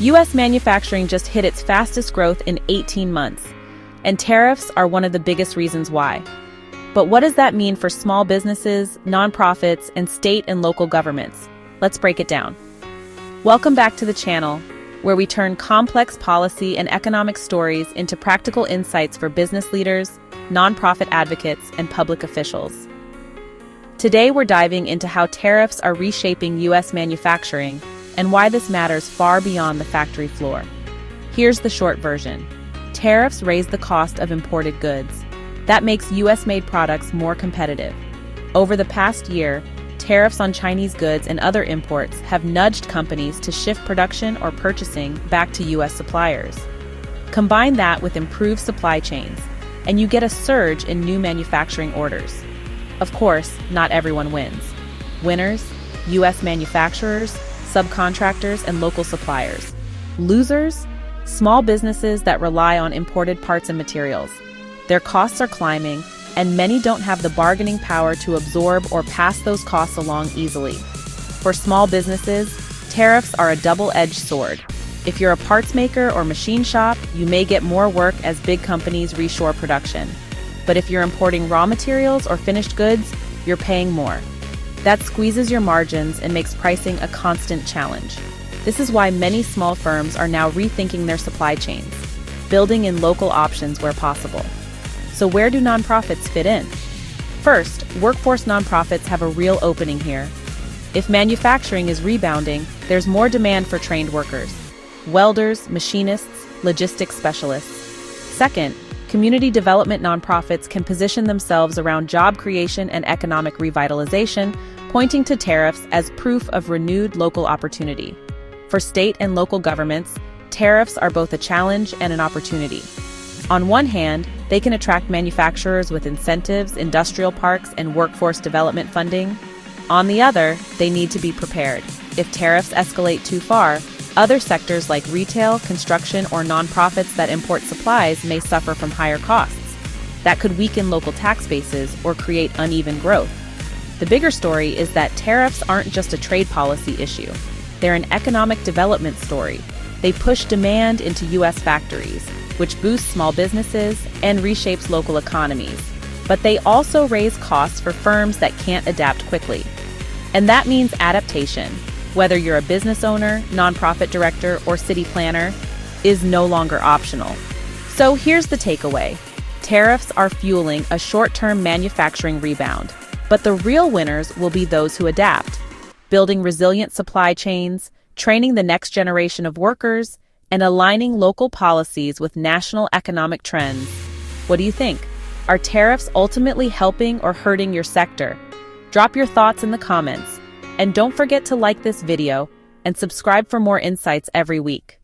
U.S. manufacturing just hit its fastest growth in 18 months, and tariffs are one of the biggest reasons why. But what does that mean for small businesses, nonprofits, and state and local governments? Let's break it down. Welcome back to the channel, where we turn complex policy and economic stories into practical insights for business leaders, nonprofit advocates, and public officials. Today we're diving into how tariffs are reshaping U.S. manufacturing and why this matters far beyond the factory floor. Here's the short version. Tariffs raise the cost of imported goods. That makes U.S.-made products more competitive. Over the past year, tariffs on Chinese goods and other imports have nudged companies to shift production or purchasing back to U.S. suppliers. Combine that with improved supply chains, and you get a surge in new manufacturing orders. Of course, not everyone wins. Winners, U.S. manufacturers, subcontractors, and local suppliers. Losers, small businesses that rely on imported parts and materials. Their costs are climbing, and many don't have the bargaining power to absorb or pass those costs along easily. For small businesses, tariffs are a double-edged sword. If you're a parts maker or machine shop, you may get more work as big companies reshore production. But if you're importing raw materials or finished goods, you're paying more. That squeezes your margins and makes pricing a constant challenge. This is why many small firms are now rethinking their supply chains, building in local options where possible. So where do nonprofits fit in? First, workforce nonprofits have a real opening here. If manufacturing is rebounding, there's more demand for trained workers: welders, machinists, logistics specialists. Second, community development nonprofits can position themselves around job creation and economic revitalization, pointing to tariffs as proof of renewed local opportunity. For state and local governments, tariffs are both a challenge and an opportunity. On one hand, they can attract manufacturers with incentives, industrial parks, and workforce development funding. On the other, they need to be prepared. If tariffs escalate too far, other sectors like retail, construction, or nonprofits that import supplies may suffer from higher costs. That could weaken local tax bases or create uneven growth. The bigger story is that tariffs aren't just a trade policy issue. They're an economic development story. They push demand into U.S. factories, which boosts small businesses and reshapes local economies. But they also raise costs for firms that can't adapt quickly. And that means adaptation, whether you're a business owner, nonprofit director, or city planner, is no longer optional. So here's the takeaway. Tariffs are fueling a short-term manufacturing rebound, but the real winners will be those who adapt, building resilient supply chains, training the next generation of workers, and aligning local policies with national economic trends. What do you think? Are tariffs ultimately helping or hurting your sector? Drop your thoughts in the comments. And don't forget to like this video and subscribe for more insights every week.